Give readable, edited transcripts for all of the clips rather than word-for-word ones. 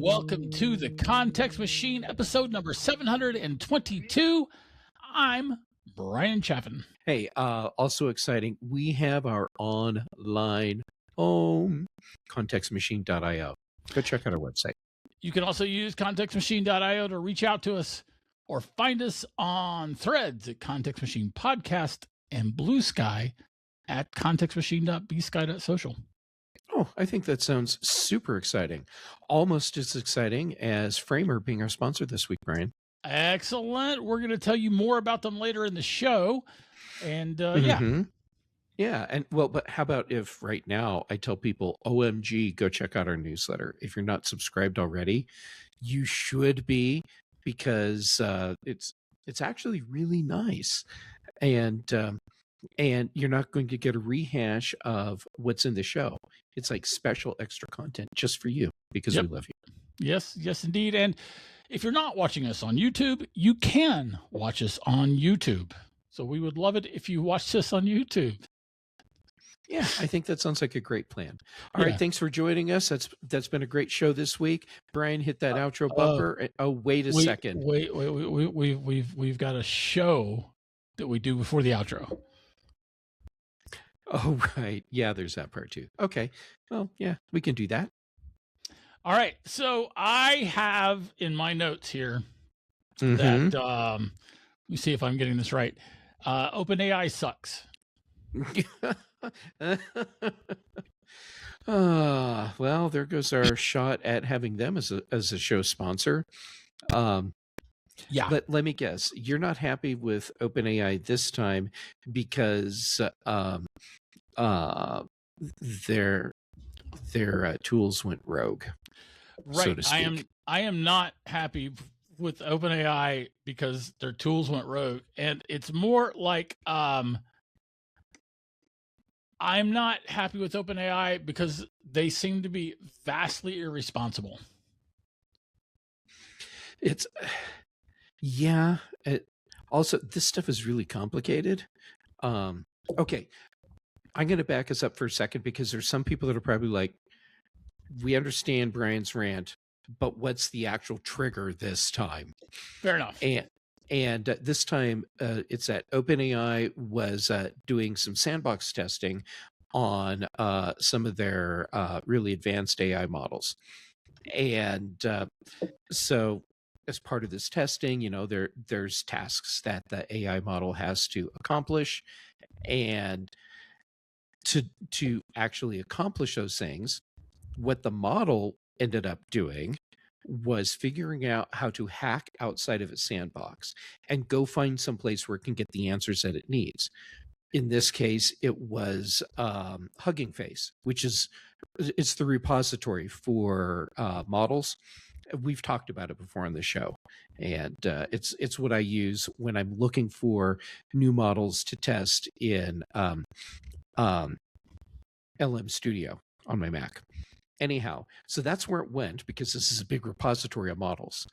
Welcome to the Context Machine, episode number 722. I'm Bryan Chaffin. Hey, also exciting, we have our online home, contextmachine.io. Go check out our website. You can also use contextmachine.io to reach out to us or find us on Threads at Context Machine Podcast and Blue Sky at contextmachine.bsky.social. Oh, I think that sounds super exciting. Almost as exciting as Framer being our sponsor this week, Bryan. Excellent. We're going to tell you more about them later in the show. And Yeah. And well, but how about if right now I tell people, OMG, go check out our newsletter. If you're not subscribed already, you should be, because it's actually really nice. And you're not going to get a rehash of what's in the show. It's like special extra content just for you, because we love you. Yes, indeed. And if you're not watching us on YouTube, you can watch us on YouTube. So we would love it if you watched us on YouTube. Yeah, I think that sounds like a great plan. All right, thanks for joining us. That's been a great show this week. Bryan, hit that outro bumper. Wait a second. Wait. We've got a show that we do before the outro. Oh, right. Yeah, there's that part too. Okay. Well, yeah, we can do that. All right. So I have in my notes here that, let me see if I'm getting this right. OpenAI sucks. Well, there goes our shot at having them as a show sponsor. But let me guess, you're not happy with OpenAI this time because their tools went rogue. Right. So to speak. I am not happy with OpenAI because their tools went rogue, and it's more like I'm not happy with OpenAI because they seem to be vastly irresponsible. It's also, this stuff is really complicated. Okay, I'm going to back us up for a second, because there's some people that are probably like, we understand Bryan's rant, but what's the actual trigger this time? Fair enough. And this time, it's that OpenAI was doing some sandbox testing on some of their really advanced AI models. And so as part of this testing, there's tasks that the AI model has to accomplish. And to actually accomplish those things, what the model ended up doing was figuring out how to hack outside of its sandbox and go find some place where it can get the answers that it needs. In this case, it was Hugging Face, which it's the repository for models. We've talked about it before on the show, and it's what I use when I'm looking for new models to test in LM Studio on my Mac. Anyhow, so that's where it went, because this is a big repository of models,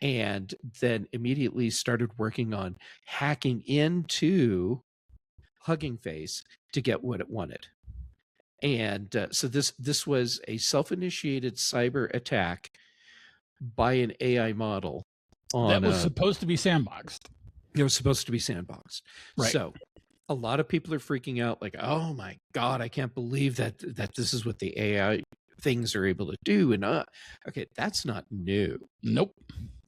and then immediately started working on hacking into Hugging Face to get what it wanted. And so this was a self-initiated cyber attack by an AI model that was supposed to be sandboxed. It was supposed to be sandboxed. Right. So a lot of people are freaking out, like, oh my God, I can't believe that this is what the AI things are able to do. And okay, that's not new. Nope.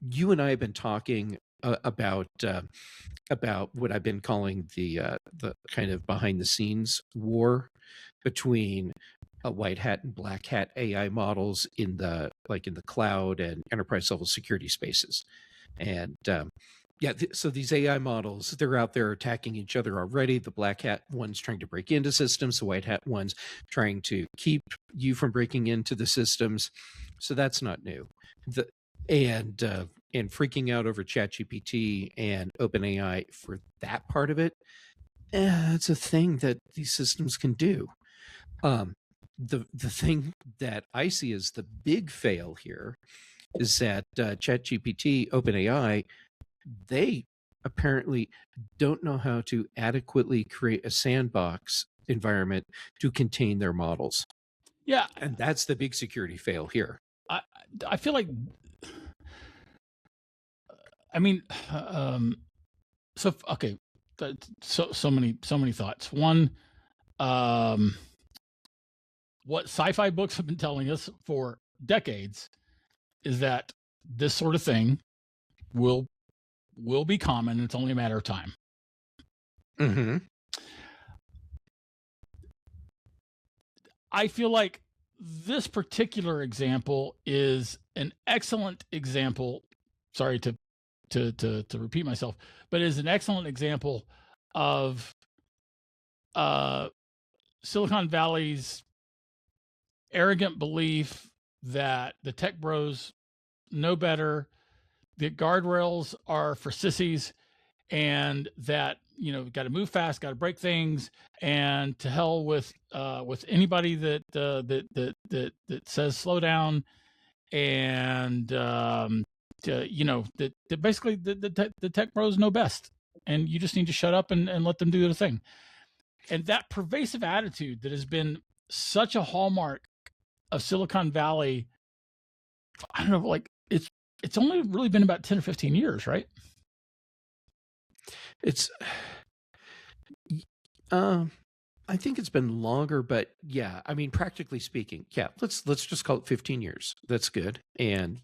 You and I have been talking about what I've been calling the kind of behind the scenes war between white hat and black hat AI models in the cloud and enterprise level security spaces. And so these AI models, they're out there attacking each other already. The black hat one's trying to break into systems. The white hat one's trying to keep you from breaking into the systems. So that's not new. And freaking out over ChatGPT and OpenAI for that part of it, it's a thing that these systems can do. The thing that I see as the big fail here is that ChatGPT, OpenAI, they apparently don't know how to adequately create a sandbox environment to contain their models. Yeah. And that's the big security fail here. I I feel like, I mean, so okay, so many thoughts. One, what sci-fi books have been telling us for decades is that this sort of thing will be common. It's only a matter of time. Mm-hmm. I feel like this particular example is an excellent example. Sorry to repeat myself, but is an excellent example of Silicon Valley's arrogant belief that the tech bros know better, that guardrails are for sissies, and that got to move fast, got to break things, and to hell with anybody that says slow down, and that basically the tech bros know best, and you just need to shut up and let them do their thing. And that pervasive attitude that has been such a hallmark of Silicon Valley, I don't know, like it's only really been about 10 or 15 years, right? It's, I think it's been longer, but yeah, I mean, practically speaking, yeah, let's just call it 15 years. That's good. And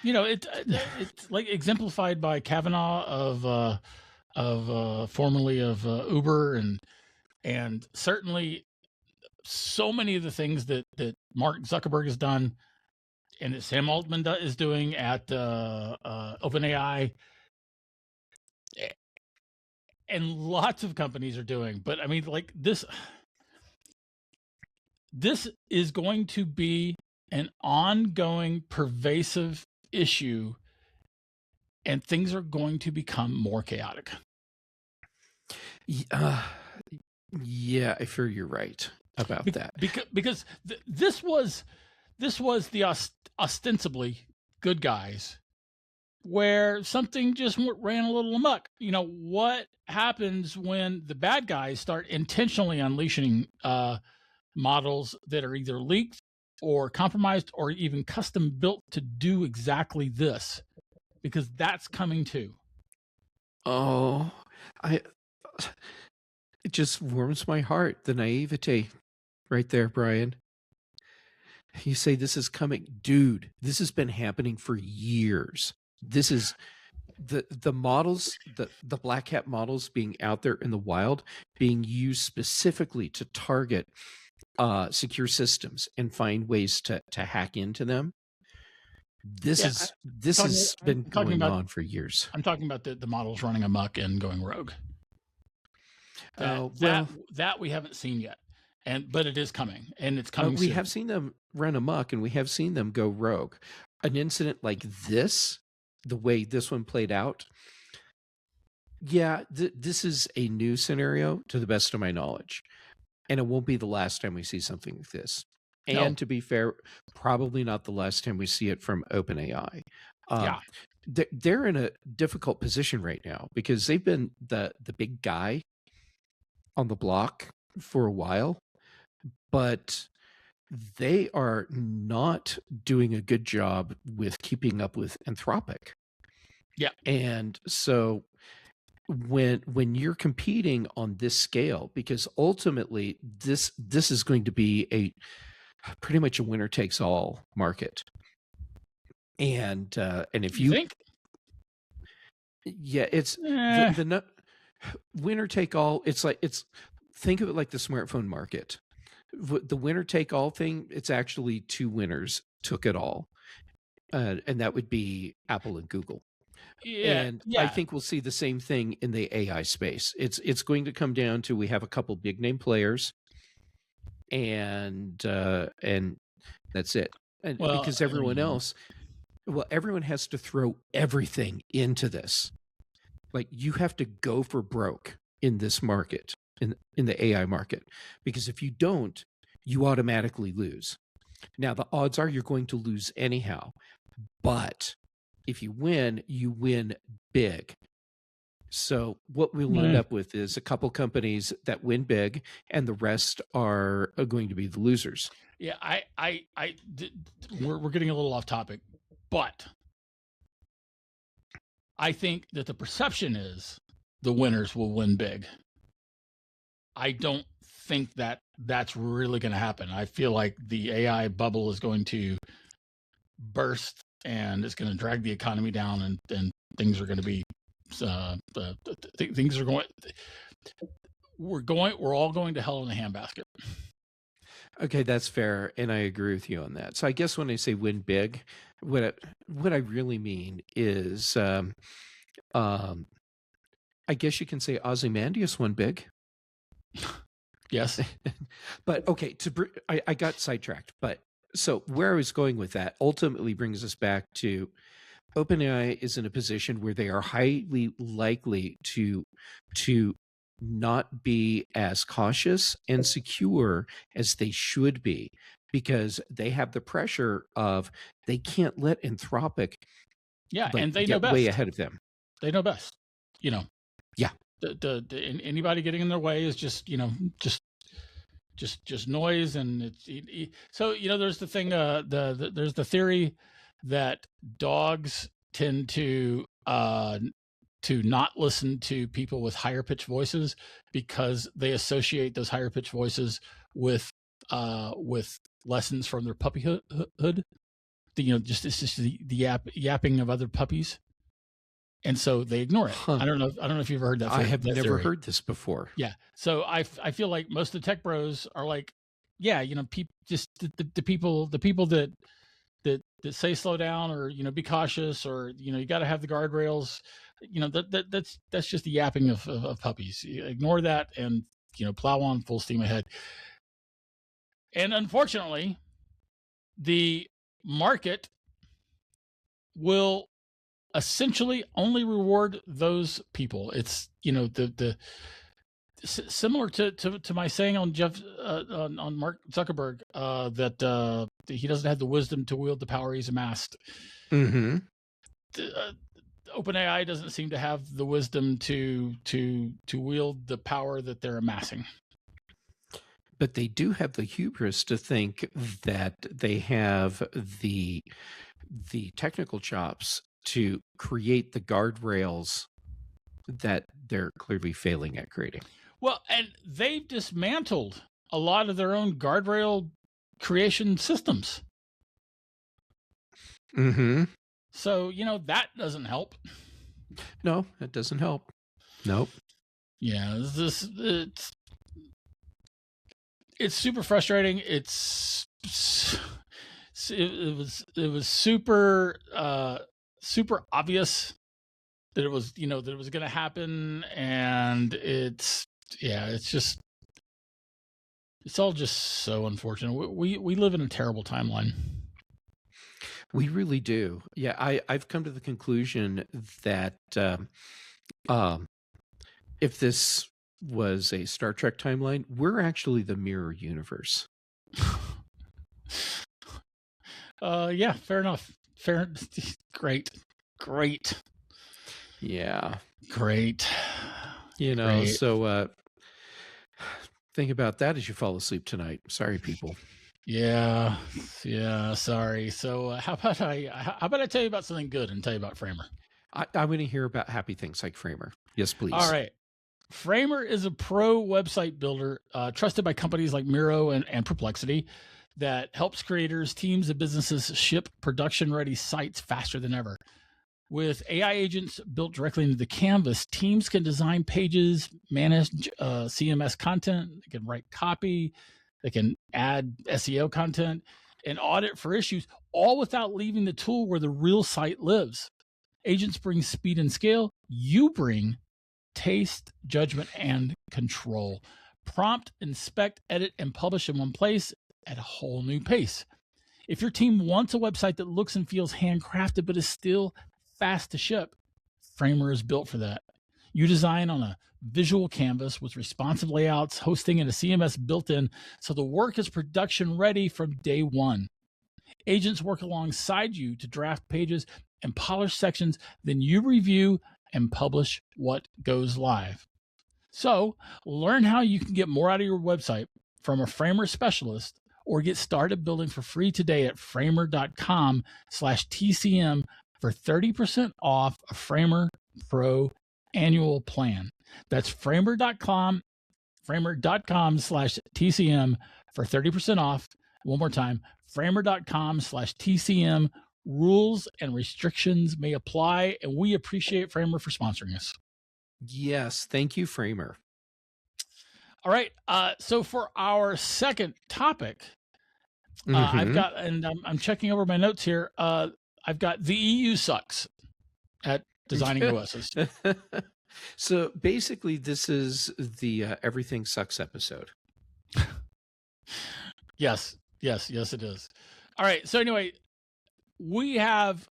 it's like exemplified by Kavanaugh of formerly of Uber, and certainly so many of the things that Mark Zuckerberg has done and that Sam Altman is doing at OpenAI, and lots of companies are doing. But I mean, like this is going to be an ongoing, pervasive issue, and things are going to become more chaotic. yeah, I fear you're right about that. Because this was the ostensibly good guys, where something just ran a little amok. What happens when the bad guys start intentionally unleashing models that are either leaked or compromised or even custom built to do exactly this? Because that's coming too. Oh, it just warms my heart, the naivety right there, Brian. You say this is coming. Dude, this has been happening for years. This is the models, the black hat models being out there in the wild, being used specifically to target secure systems and find ways to hack into them. This has been going on for years. I'm talking about the models running amok and going rogue. That we haven't seen yet, but it is coming, and it's coming. We have seen them run amok, and we have seen them go rogue. An incident like this, the way this one played out, yeah, this is a new scenario to the best of my knowledge, and it won't be the last time we see something like this. And to be fair, probably not the last time we see it from OpenAI. They're in a difficult position right now because they've been the big guy on the block for a while, but they are not doing a good job with keeping up with Anthropic. Yeah. And so when you're competing on this scale, because ultimately this is going to be pretty much a winner takes all market. And if you think, yeah, it's the winner take all. Think of it like the smartphone market. The winner take all thing, it's actually two winners took it all, and that would be Apple and Google. And I think we'll see the same thing in the AI space. It's going to come down to, we have a couple big name players, and that's it. And because everyone else, everyone has to throw everything into this. Like, you have to go for broke in this market, in the AI market, because if you don't, you automatically lose. Now, the odds are you're going to lose anyhow, but if you win big. So what we'll end up with is a couple companies that win big, and the rest are going to be the losers. Yeah, we're getting a little off topic, but I think that the perception is the winners will win big. I don't think that that's really going to happen. I feel like the AI bubble is going to burst and it's going to drag the economy down, and things are going to be things are going. We're all going to hell in a handbasket. Okay, that's fair, and I agree with you on that. So I guess when I say win big, what I really mean is, I guess you can say Ozymandias won big. Yes. But okay, I got sidetracked. But so where I was going with that ultimately brings us back to OpenAI is in a position where they are highly likely to not be as cautious and secure as they should be, because they have the pressure of they can't let Anthropic and they know get best. way ahead of them. They know best. Yeah. Anybody getting in their way is just noise, and so there's the thing. There's the theory that dogs tend to not listen to people with higher pitched voices because they associate those higher pitched voices with lessons from their puppyhood. It's just the yapping of other puppies. And so they ignore it. Huh. I don't know if you've ever heard that. I have never theory. heard this before. Yeah. So I feel like most of the tech bros are like, yeah, just the people that say slow down, or be cautious, or you got to have the guardrails. That's just the yapping of puppies. You ignore that and plow on full steam ahead. And unfortunately, the market will essentially only reward those people. It's the similar to my saying on Jeff on Mark Zuckerberg that he doesn't have the wisdom to wield the power he's amassed. Mm-hmm. OpenAI doesn't seem to have the wisdom to wield the power that they're amassing. But they do have the hubris to think that they have the technical chops to create the guardrails that they're clearly failing at creating. Well, and they've dismantled a lot of their own guardrail creation systems. Mm-hmm. So, that doesn't help. No, it doesn't help. Nope. Yeah, it's super frustrating. It was super obvious that it was that it was going to happen, and it's all just so unfortunate. We live in a terrible timeline. We really do. Yeah, I've come to the conclusion that if this was a Star Trek timeline, we're actually the mirror universe. Yeah, fair enough. Great. Yeah. Great. So think about that as you fall asleep tonight. Sorry, people. Yeah. Sorry. So how about I tell you about something good and tell you about Framer? I want to hear about happy things like Framer. Yes, please. All right. Framer is a pro website builder trusted by companies like Miro and Perplexity that helps creators, teams, and businesses ship production-ready sites faster than ever. With AI agents built directly into the canvas, teams can design pages, manage CMS content, they can write copy, they can add SEO content, and audit for issues, all without leaving the tool where the real site lives. Agents bring speed and scale. You bring taste, judgment, and control. Prompt, inspect, edit, and publish in one place at a whole new pace. If your team wants a website that looks and feels handcrafted but is still fast to ship, Framer is built for that. You design on a visual canvas with responsive layouts, hosting, and a CMS built in, so the work is production ready from day one. Agents work alongside you to draft pages and polish sections, then you review and publish what goes live. So learn how you can get more out of your website from a Framer specialist, or get started building for free today at framer.com/TCM for 30% off a Framer Pro annual plan. That's framer.com/TCM for 30% off. One more time, framer.com/TCM. Rules and restrictions may apply, and we appreciate Framer for sponsoring us. Yes, thank you, Framer. All right. So for our second topic, I've got, and I'm checking over my notes here. I've got the EU sucks at designing OSs. So basically, this is the Everything Sucks episode. Yes, it is. All right. So anyway, we have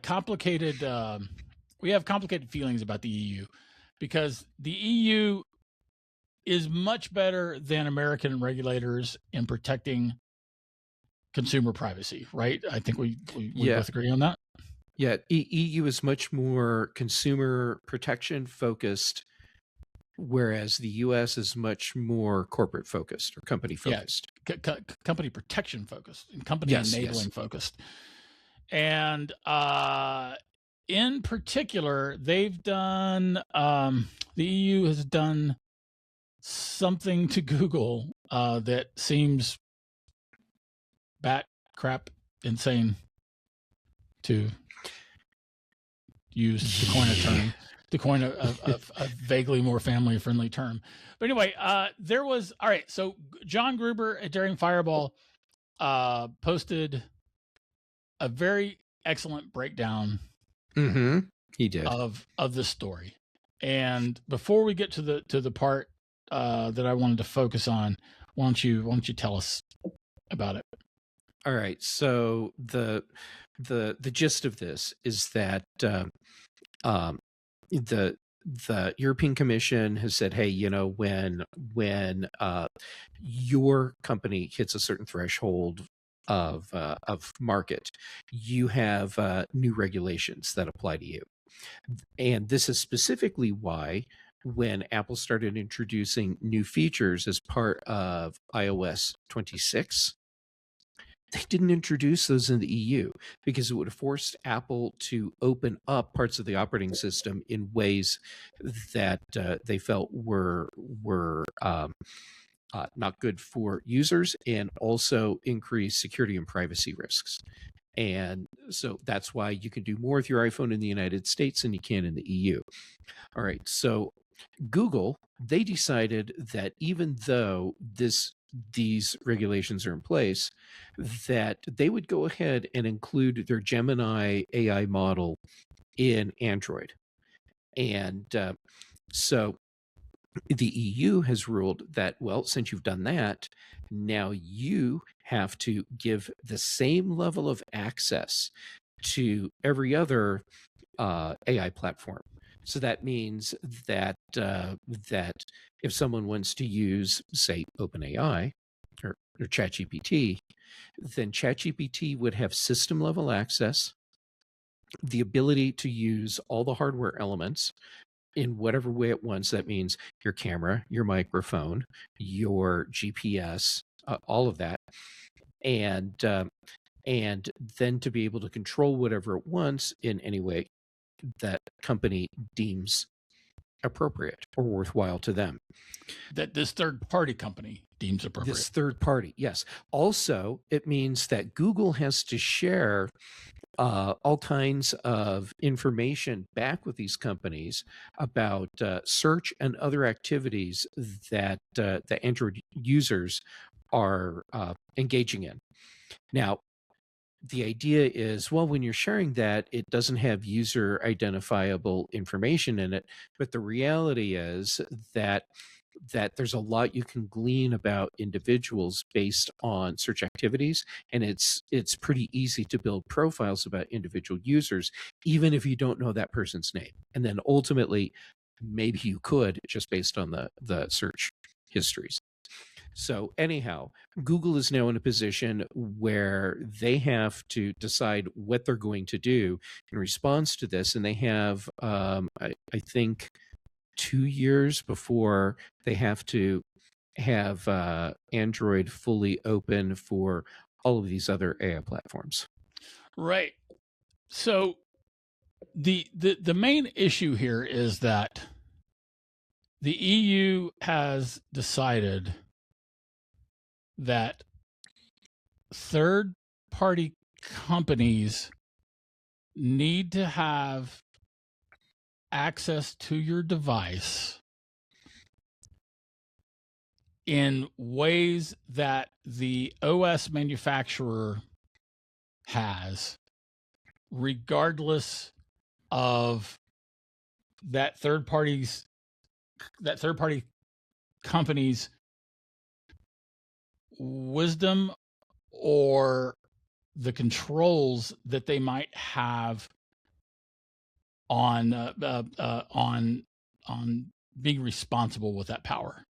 complicated feelings about the EU, because the EU is much better than American regulators in protecting consumer privacy, right? I think we both agree on that. Yeah, EU is much more consumer protection focused, whereas the US is much more corporate focused or company focused. Yeah, company protection focused and company enabling focused. And in particular, they've done, the EU has done something to Google that seems bat crap insane, to use to coin a term, to coin a vaguely more family friendly term. But anyway, there was, all right. So John Gruber at Daring Fireball posted a very excellent breakdown. He did of the story. And before we get to the part that I wanted to focus on, why don't you tell us about it? All right. So the gist of this is that the European Commission has said, hey, when your company hits a certain threshold of market, you have new regulations that apply to you. And this is specifically why when Apple started introducing new features as part of iOS 26, they didn't introduce those in the EU because it would have forced Apple to open up parts of the operating system in ways that they felt were not good for users, and also increase security and privacy risks. And so that's why you can do more with your iPhone in the United States than you can in the EU. All right. So Google, they decided that even though these regulations are in place, that they would go ahead and include their Gemini AI model in Android. And so the EU has ruled that, well, since you've done that, now you have to give the same level of access to every other AI platform. So that means that that if someone wants to use, say, OpenAI or ChatGPT, then ChatGPT would have system level access, the ability to use all the hardware elements in whatever way it wants. That means your camera, your microphone, your GPS, all of that, and then to be able to control whatever it wants in any way that company deems appropriate or worthwhile to them. That this third-party company deems appropriate. This third party, yes. Also, it means that Google has to share all kinds of information back with these companies about search and other activities that the Android users are engaging in. Now, the idea is, well, when you're sharing that, it doesn't have user identifiable information in it. But the reality is that there's a lot you can glean about individuals based on search activities. And it's pretty easy to build profiles about individual users, even if you don't know that person's name. And then ultimately, maybe you could just based on the search histories. So anyhow, Google is now in a position where they have to decide what they're going to do in response to this, and they have, I think, 2 years before they have to have Android fully open for all of these other AI platforms. Right. So the main issue here is that the EU has decided that third party companies need to have access to your device in ways that the OS manufacturer has, regardless of that third party company's wisdom or the controls that they might have on being responsible with that power.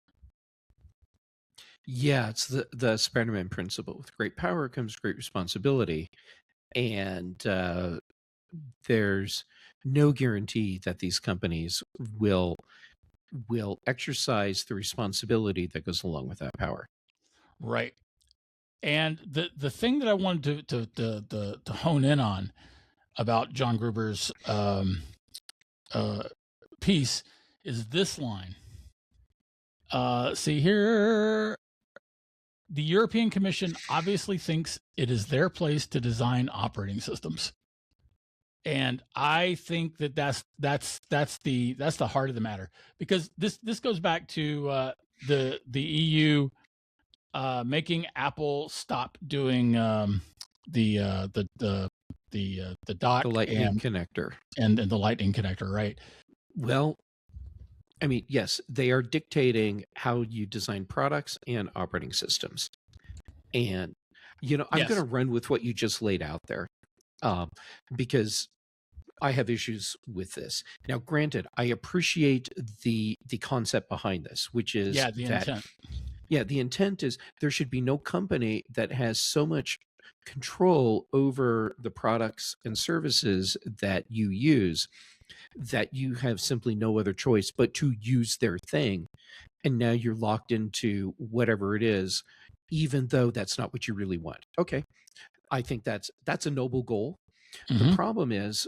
Yeah, it's the Spider-Man principle. With great power comes great responsibility, and there's no guarantee that these companies will exercise the responsibility that goes along with that power. Right. And the thing that I wanted to hone in on about John Gruber's piece is this line. See here, the European Commission obviously thinks it is their place to design operating systems, and I think that's the heart of the matter, because this goes back to the EU making Apple stop doing the dock, The Lightning connector. and the Lightning connector, right? Well, I mean, yes, they are dictating how you design products and operating systems. And, I'm Yes. going to run with what you just laid out there, because I have issues with this. Now, granted, I appreciate the concept behind this, which is the intent. Yeah, the intent is there should be no company that has so much control over the products and services that you use that you have simply no other choice but to use their thing. And now you're locked into whatever it is, even though that's not what you really want. Okay. I think that's a noble goal. Mm-hmm. The problem is,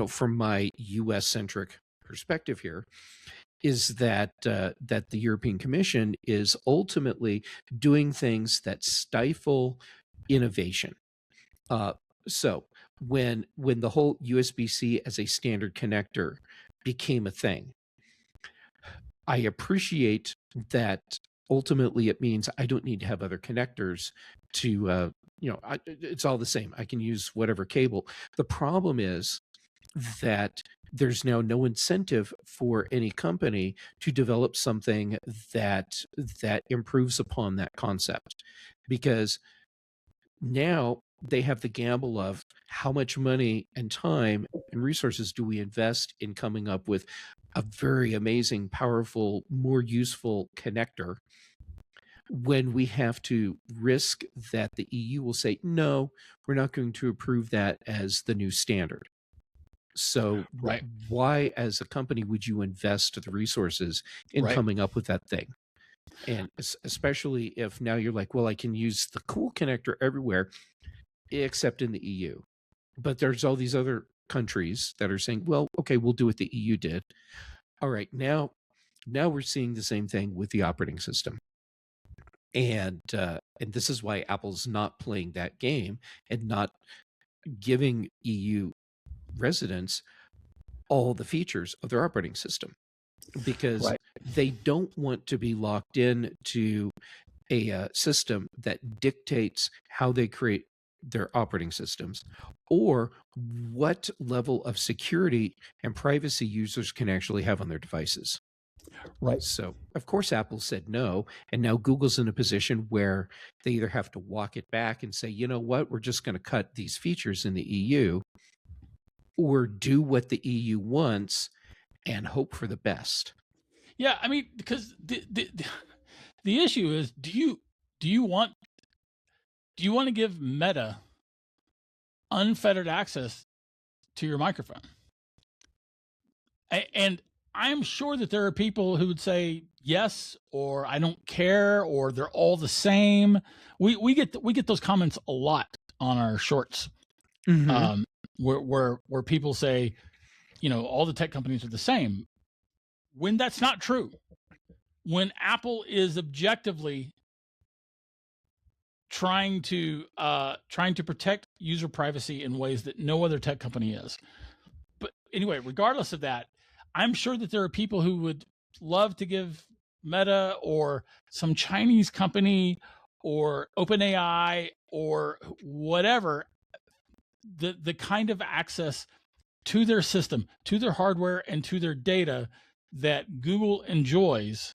from my US centric perspective here, is that the European Commission is ultimately doing things that stifle innovation. So when the whole USB-C as a standard connector became a thing, I appreciate that ultimately it means I don't need to have other connectors to, it's all the same. I can use whatever cable. The problem is that there's now no incentive for any company to develop something that improves upon that concept, because now they have the gamble of how much money and time and resources do we invest in coming up with a very amazing, powerful, more useful connector, when we have to risk that the EU will say, no, we're not going to approve that as the new standard. So Right. why, as a company, would you invest the resources in Right. coming up with that thing? And especially if now you're like, well, I can use the cool connector everywhere except in the EU. But there's all these other countries that are saying, well, okay, we'll do what the EU did. All right, now we're seeing the same thing with the operating system. And this is why Apple's not playing that game and not giving EU residents all the features of their operating system, because Right. they don't want to be locked in to a system that dictates how they create their operating systems or what level of security and privacy users can actually have on their devices. Right. So, of course, Apple said no. And now Google's in a position where they either have to walk it back and say, you know what, we're just going to cut these features in the EU, or do what the EU wants and hope for the best. Yeah, I mean, because The issue is, do you want to give Meta unfettered access to your microphone? And I'm sure that there are people who would say yes, or I don't care, or they're all the same. We get those comments a lot on our shorts, where people say, all the tech companies are the same, when that's not true. When Apple is objectively trying to protect user privacy in ways that no other tech company is. But anyway, regardless of that, I'm sure that there are people who would love to give Meta or some Chinese company or OpenAI or whatever the kind of access to their system, to their hardware, and to their data that Google enjoys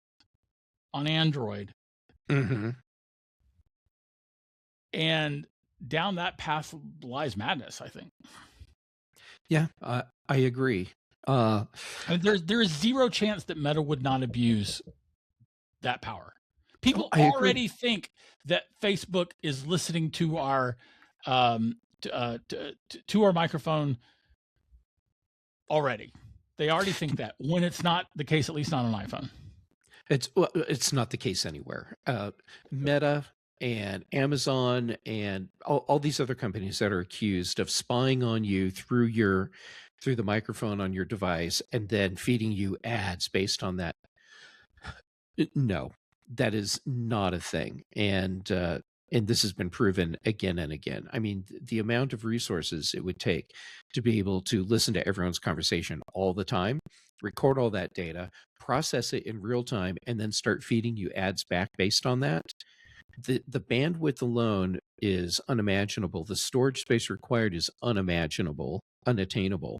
on Android. And down that path lies madness, I think. Yeah, I agree. There is zero chance that Meta would not abuse that power. People already think that Facebook is listening to our to our microphone already. They already think that, when it's not the case, at least not on an iPhone. It's not the case anywhere. Meta and Amazon and all these other companies that are accused of spying on you through the microphone on your device and then feeding you ads based on that. No, that is not a thing. And this has been proven again and again. I mean, the amount of resources it would take to be able to listen to everyone's conversation all the time, record all that data, process it in real time, and then start feeding you ads back based on that. The bandwidth alone is unimaginable. The storage space required is unimaginable, unattainable.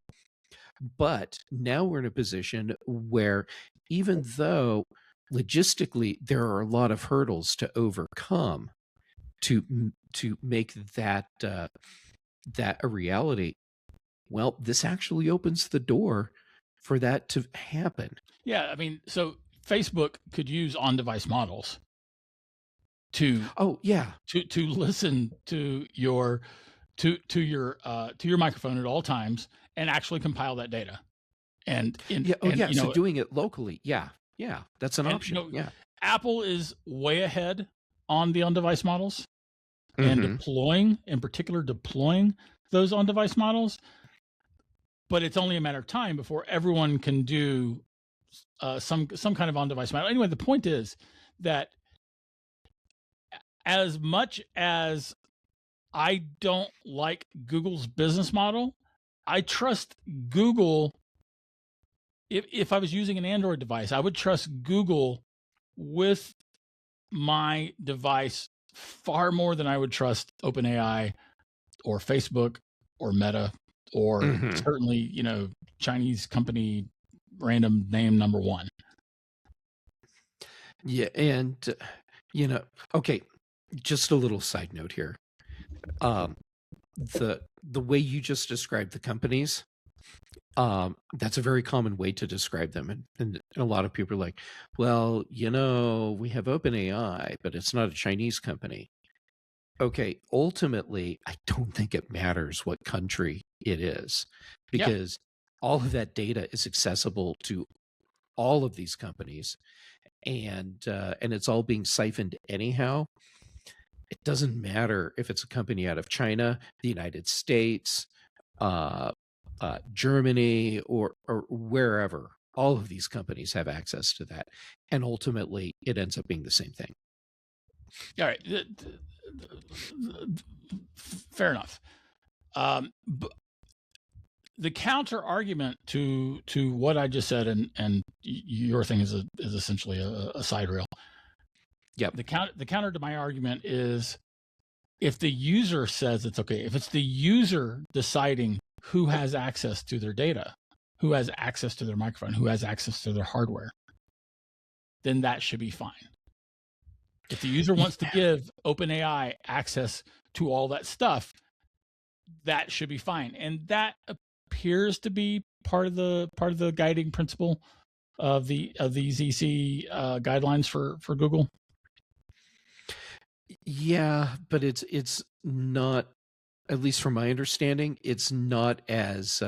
But now we're in a position where, even though logistically there are a lot of hurdles to overcome to make that a reality, well, this actually opens the door for that to happen. Yeah, I mean, so Facebook could use on-device models to listen to your microphone at all times and actually compile that data. So doing it locally, that's an option. Apple is way ahead on the on-device models and deploying those on-device models, but it's only a matter of time before everyone can do some kind of on-device model. Anyway, the point is that as much as I don't like Google's business model, I trust Google. If I was using an Android device, I would trust Google with my device far more than I would trust OpenAI or Facebook or Meta or certainly, Chinese company random name number one. Yeah. And, okay, just a little side note here. The way you just described the companies, that's a very common way to describe them. And a lot of people are like, well, we have OpenAI, but it's not a Chinese company. Okay, ultimately, I don't think it matters what country it is, because all of that data is accessible to all of these companies, and it's all being siphoned anyhow. It doesn't matter if it's a company out of China, the United States, Germany, or wherever. All of these companies have access to that, and ultimately, it ends up being the same thing. All right, fair enough. But the counter argument to what I just said, and your thing is essentially a side rail. Yep. The counter to my argument is, if the user says it's okay, if it's the user deciding who has access to their data, who has access to their microphone, who has access to their hardware, then that should be fine. If the user wants to give OpenAI access to all that stuff, that should be fine. And that appears to be part of the guiding principle of these EC guidelines for Google. Yeah, but it's not, at least from my understanding, it's not as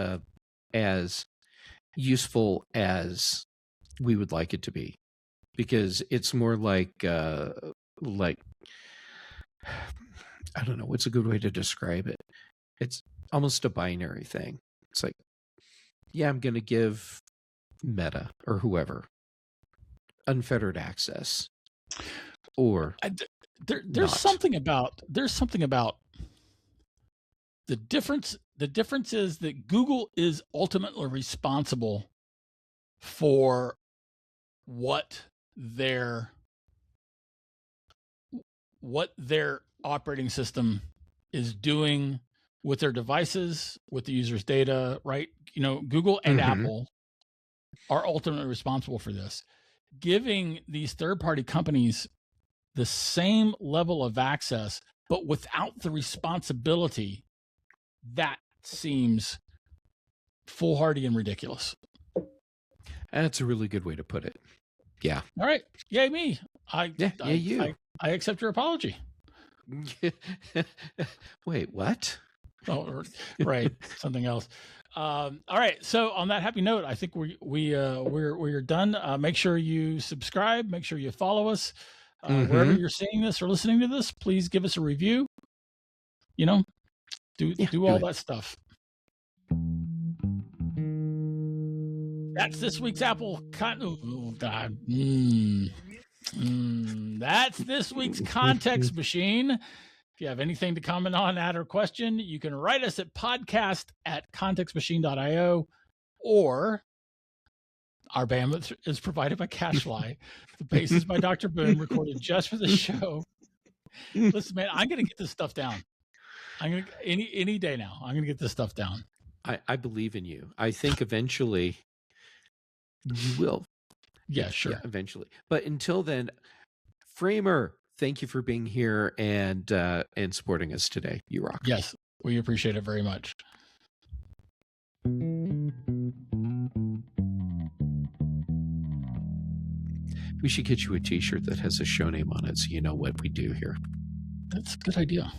useful as we would like it to be, because it's more like I don't know what's a good way to describe it. It's almost a binary thing. It's like, yeah, I'm going to give Meta or whoever unfettered access, or there's not. something about the difference. The difference is that Google is ultimately responsible for what their operating system is doing with their devices, with the user's data, right? Google and Apple are ultimately responsible for this. Giving these third-party companies the same level of access, but without the responsibility, that seems foolhardy and ridiculous. That's a really good way to put it. Yeah. All right. Yay me. You. I accept your apology. Wait, what? Oh, right. Something else. All right. So on that happy note, I think we're done. Make sure you subscribe. Make sure you follow us wherever you're seeing this or listening to this. Please give us a review. Do all that stuff. That's this week's Apple. That's this week's Context Machine. If you have anything to comment on, add, or question, you can write us at podcast@contextmachine.io, or our bandwidth is provided by CashFly. The bass is by Dr. Boone, recorded just for the show. Listen, man, I'm going to get this stuff down. I'm going to any day now. I'm going to get this stuff down. I believe in you. I think eventually you will. Yeah, sure. Yeah, eventually. But until then, Framer, thank you for being here and supporting us today. You rock. Yes, we appreciate it very much. We should get you a t-shirt that has a show name on it so you know what we do here. That's a good idea.